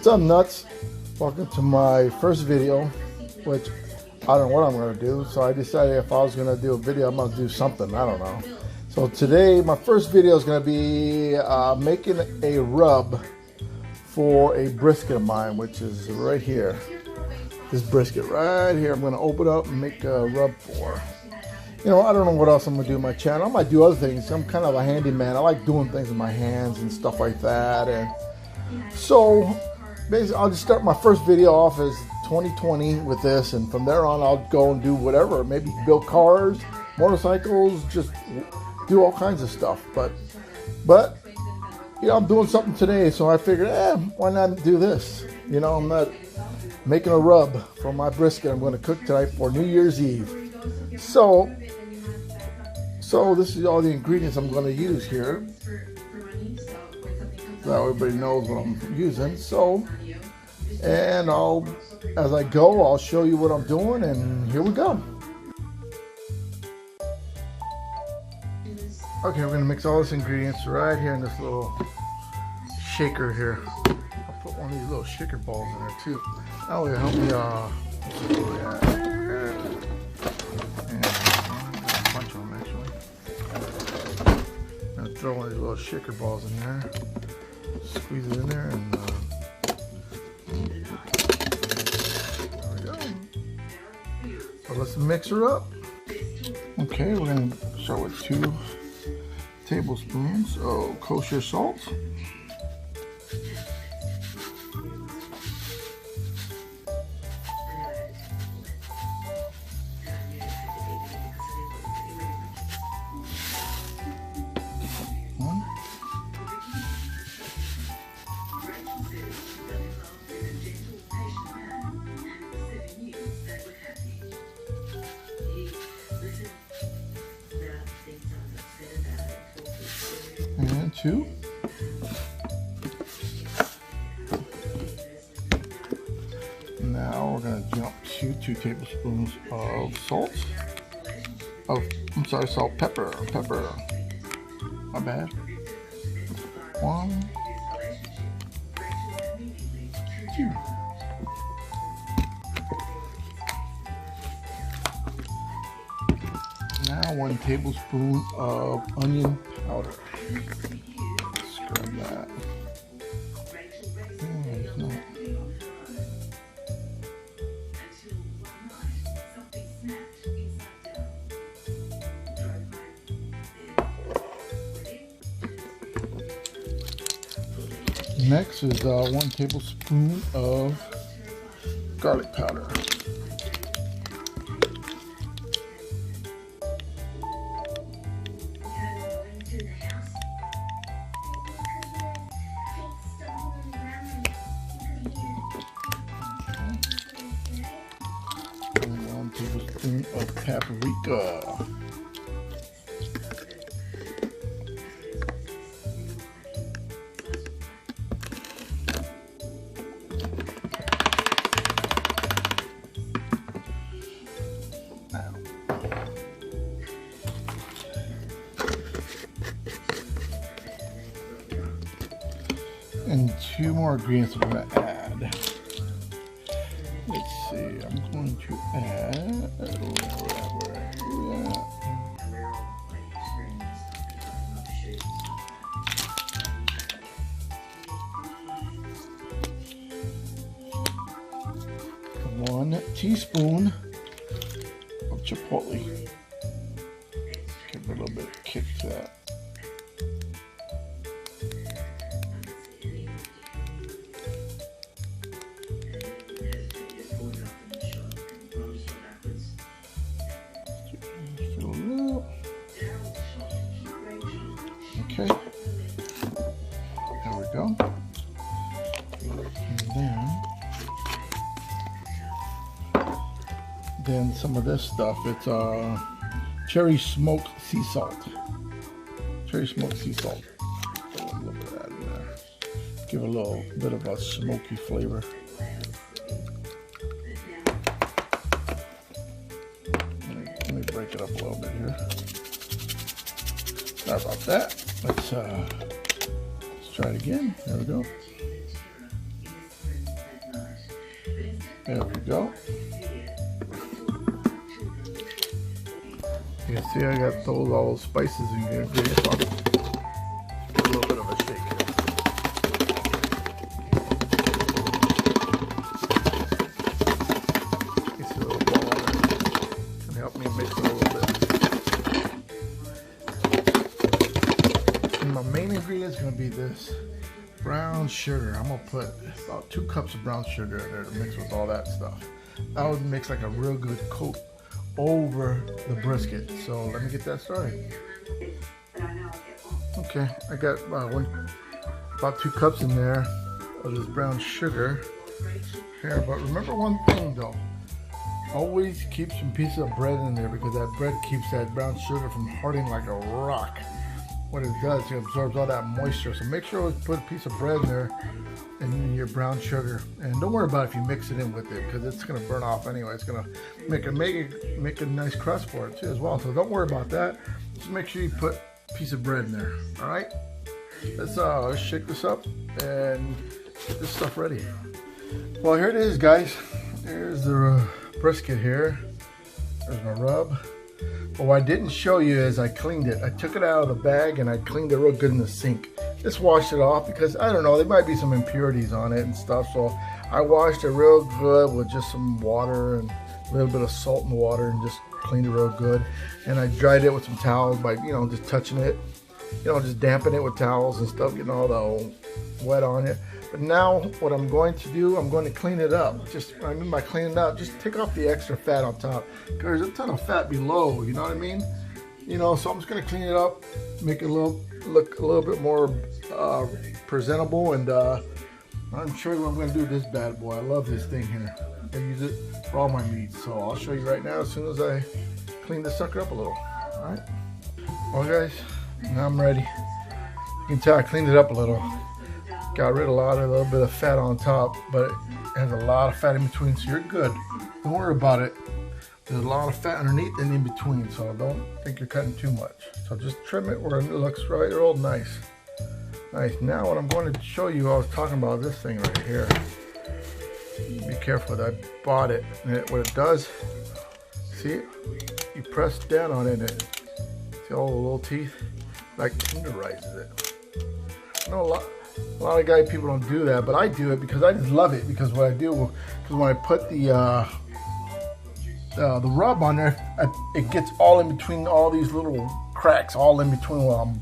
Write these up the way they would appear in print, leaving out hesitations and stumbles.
What's up, nuts? Welcome to my first video, which I don't know what I'm going to do. So I decided if I was going to do a video, I'm going to do something. I don't know. So today, my first video is going to be making a rub for a brisket of mine, which is right here. This brisket right here, I'm going to open up and make a rub for. You know, I don't know what else I'm going to do on my channel. I might do other things. I'm kind of a handyman. I like doing things with my hands and stuff like that. And so basically, I'll just start my first video off as 2020 with this, and from there on I'll go and do whatever. Maybe build cars, motorcycles, just do all kinds of stuff. But you know, I'm doing something today, so I figured, why not do this? You know, I'm not making a rub for my brisket I'm going to cook tonight for New Year's Eve. So this is all the ingredients I'm going to use here. So everybody knows what I'm using. So, and as I go, I'll show you what I'm doing, and here we go. Okay, we're gonna mix all this ingredients right here in this little shaker here. I'll put one of these little shaker balls in there too. That will help me. And a bunch of them actually. I'm gonna throw one of these little shaker balls in there. Squeeze it in there, and there we go. So let's mix her up. Okay, we're going to start with 2 tablespoons of kosher salt. And 2. Now we're going to jump to 2 tablespoons of salt. Pepper. My bad. 1, 2. Now 1 tablespoon of onion powder. Let's grab that. It's not. Next is 1 tablespoon of garlic powder. And 1 tablespoon of paprika. And 2 more ingredients I'm going to add. Let's see, I'm going to add, one teaspoon of chipotle. Give it a little bit of kick to that. Okay, there we go. And then some of this stuff. It's cherry smoked sea salt. Cherry smoked sea salt. Throw a little bit of that in there. Give a little bit of a smoky flavor. Let me break it up a little bit here. Sorry about that. Let's try it again. There we go. There we go. You can see I got all those spices and ingredients on it. Give a little bit of a shake. You see a little ball there. Can help me mix it a little bit. And my main ingredient is going to be this brown sugar. I'm going to put about 2 cups of brown sugar in there to mix with all that stuff. That would mix like a real good coat over the brisket. So let me get that started. Okay, I got about 2 cups in there of this brown sugar here. But remember one thing though, always keep some pieces of bread in there, because that bread keeps that brown sugar from hardening like a rock. What it does, it absorbs all that moisture. So make sure you put a piece of bread in there and your brown sugar, and don't worry about if you mix it in with it, because it's going to burn off anyway. It's going to make a nice crust for it too as well. So don't worry about that. Just make sure you put a piece of bread in there. All right, let's shake this up and get this stuff ready. Well, here it is, guys. Here's the brisket here. There's my rub. But what I didn't show you is I cleaned it. I took it out of the bag and I cleaned it real good in the sink. Just washed it off, because I don't know, there might be some impurities on it and stuff. So I washed it real good with just some water and a little bit of salt in the water, and just cleaned it real good. And I dried it with some towels by, just touching it, just damping it with towels and stuff, getting all the wet on it. But now what I'm going to do, I'm going to clean it up. Just, what I mean by cleaning it up, just take off the extra fat on top. There's a ton of fat below, you know what I mean? So I'm just going to clean it up, make it look a little bit more presentable, and I'm show you what I'm going to do with this bad boy. I love this thing here. I use it for all my meats, so I'll show you right now as soon as I clean this sucker up a little. All right. Well, guys, now I'm ready. You can tell I cleaned it up a little. Got rid of a little bit of fat on top, but it has a lot of fat in between, so you're good. Don't worry about it. There's a lot of fat underneath and in between, so don't think you're cutting too much. So just trim it where it looks right real nice. Nice. Now what I'm going to show you, I was talking about this thing right here. Be careful, I bought it. And what it does, see, you press down on it and it, see all the little teeth? Like tenderizes it. I know a lot of people don't do that, but I do it because I just love it. Because what I do, because when I put the rub on there, it gets all in between all these little cracks, all in between while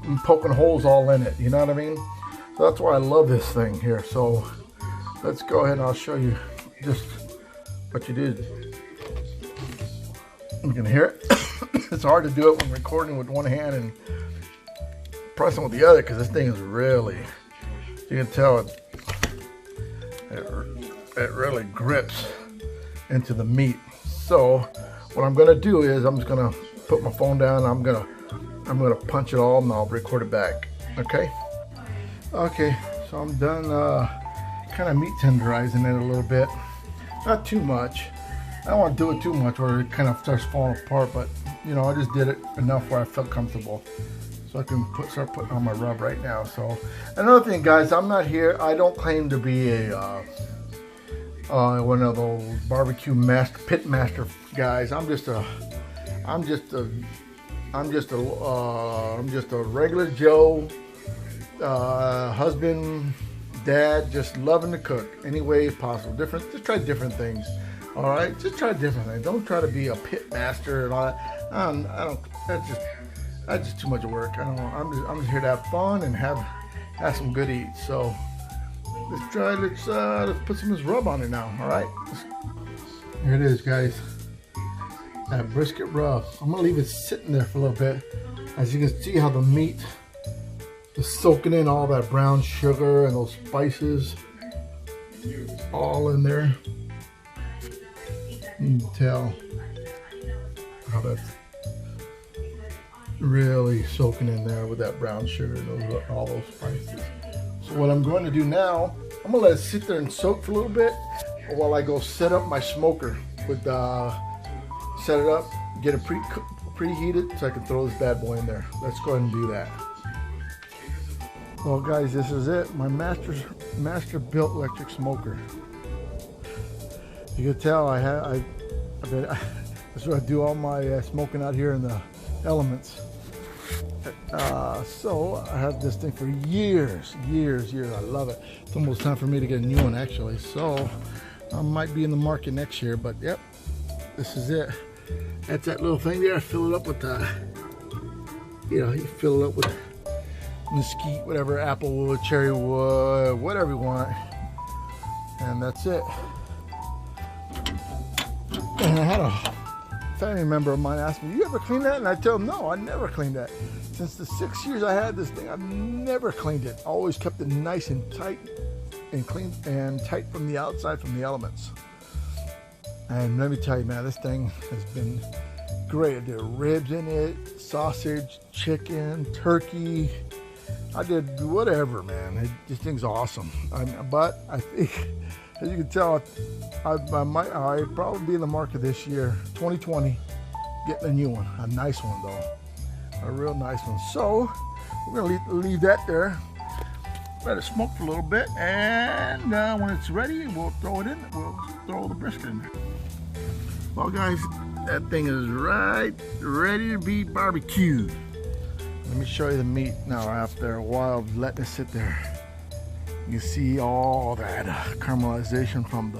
I'm poking holes all in it. You know what I mean? So that's why I love this thing here. So let's go ahead and I'll show you just what you did. You can hear it. It's hard to do it when recording with one hand and pressing with the other, because this thing is really, you can tell it really grips into the meat. So what I'm gonna do is I'm just gonna put my phone down and I'm gonna punch it all and I'll record it back. Okay, so I'm done kind of meat tenderizing it a little bit, not too much. I don't want to do it too much where it kind of starts falling apart, but I just did it enough where I felt comfortable. So I can start putting on my rub right now. So another thing, guys, I'm not here. I don't claim to be a one of those barbecue pit master guys. I'm just a regular Joe, husband, dad, just loving to cook any way possible. Just try different things. All right, just try different things. Don't try to be a pit master and all that. I don't. That's just too much work. I'm just here to have fun and have some good eats. So let's put some of this rub on it now. All right. Here it is, guys. That brisket rub. I'm gonna leave it sitting there for a little bit. As you can see how the meat is soaking in all that brown sugar and those spices all in there. You can tell how that's really soaking in there with that brown sugar and all those spices. So what I'm going to do now, I'm gonna let it sit there and soak for a little bit while I go set up my smoker with set it up, get it preheated so I can throw this bad boy in there. Let's go ahead and do that. Well, guys, this is it, my master built electric smoker. You can tell I've been, that's what I do all my smoking out here in the elements. So I have this thing for years. I love it. It's almost time for me to get a new one actually. So I might be in the market next year, but yep, this is it. That's that little thing there. Fill it up with you fill it up with mesquite, whatever, apple wood, cherry wood, whatever you want. And that's it. And I had a family member of mine ask me, "You ever clean that?" And I tell him, "No, I never cleaned that. Since the 6 years I had this thing, I've never cleaned it. Always kept it nice and tight and clean and tight from the outside, from the elements." And let me tell you, man, this thing has been great. I did ribs in it, sausage, chicken, turkey. I did whatever, man. This thing's awesome. But I think, as you can tell, I'd probably be in the market this year, 2020, getting a new one. A nice one, though. A real nice one. So, we're going to leave that there. Let it smoke for a little bit. And when it's ready, we'll throw it in. We'll throw the brisket in there. Well, guys, that thing is ready to be barbecued. Let me show you the meat now after a while of letting it sit there. You see all that caramelization from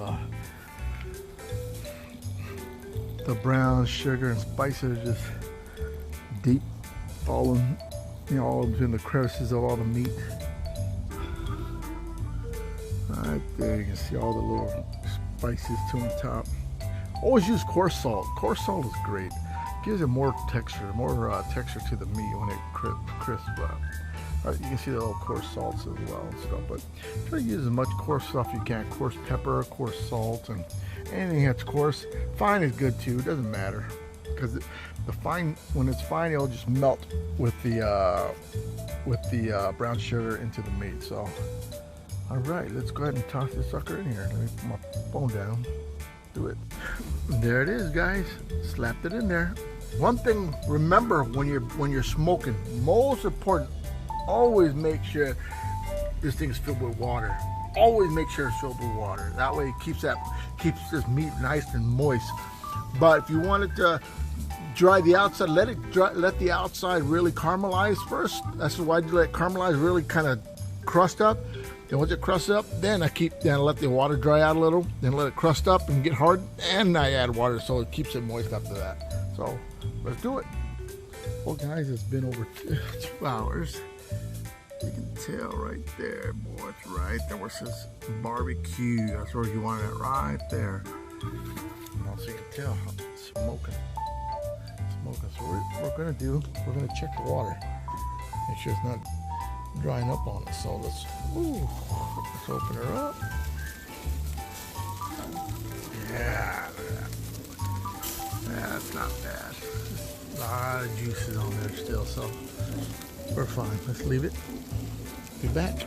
the brown sugar and spices just deep falling, all in the crevices of all the meat. Right there, you can see all the little spices too on top. Always use coarse salt. Coarse salt is great. Gives it more texture texture to the meat when it crisps up. You can see the little coarse salts as well and stuff. But try to use as much coarse stuff you can. Coarse pepper, coarse salt, and anything that's coarse. Fine is good too. It doesn't matter because the fine, when it's fine, it'll just melt with the brown sugar into the meat. So, all right, let's go ahead and toss this sucker in here. Let me put my phone down. Do it. There it is, guys. Slapped it in there. One thing, remember when you're smoking, most important, always make sure this thing is filled with water. Always make sure it's filled with water. That way it keeps this meat nice and moist. But if you want it to dry the outside, let the outside really caramelize first. That's why you let it caramelize, really kind of crust up. Then once it crusts up, then I let the water dry out a little, then let it crust up and get hard, and I add water so it keeps it moist after that. So let's do it. Well, guys, it's been over 2 hours. You can tell right there, boy, it's right there where it says barbecue. That's where you want it, right there. And also you can tell it's smoking. So we're gonna check the water. Make sure it's not drying up on us. So let's open her up. Yeah, that's not bad. There's a lot of juices on there still, so we're fine. Let's leave it. Be back.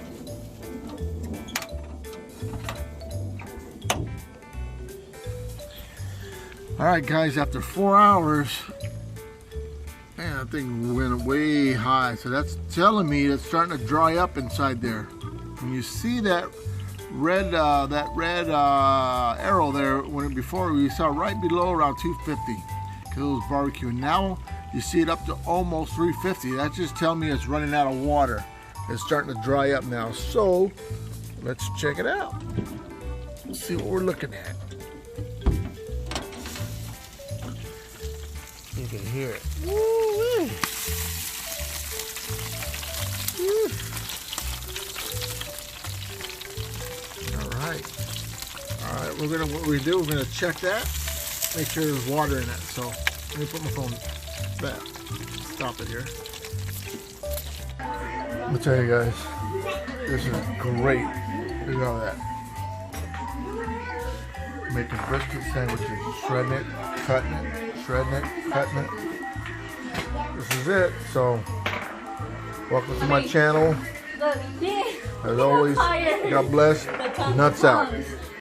All right, guys, after 4 hours, man, that thing went way high. So that's telling me it's starting to dry up inside there. When you see that red arrow there, before we saw right below around 250, because it was barbecue. Now you see it up to almost 350. That's just telling me it's running out of water. It's starting to dry up now. So let's check it out. Let's see what we're looking at. You can hear it. Woo-wee. Woo. All right. We're gonna check that. Make sure there's water in it. So let me put my phone back. Stop it here. Let me tell you guys, this is great. Look at all that. Making brisket sandwiches, shredding it, cutting it, shredding it, cutting it. This is it. So, welcome to my channel. As always, God bless. Nuts out.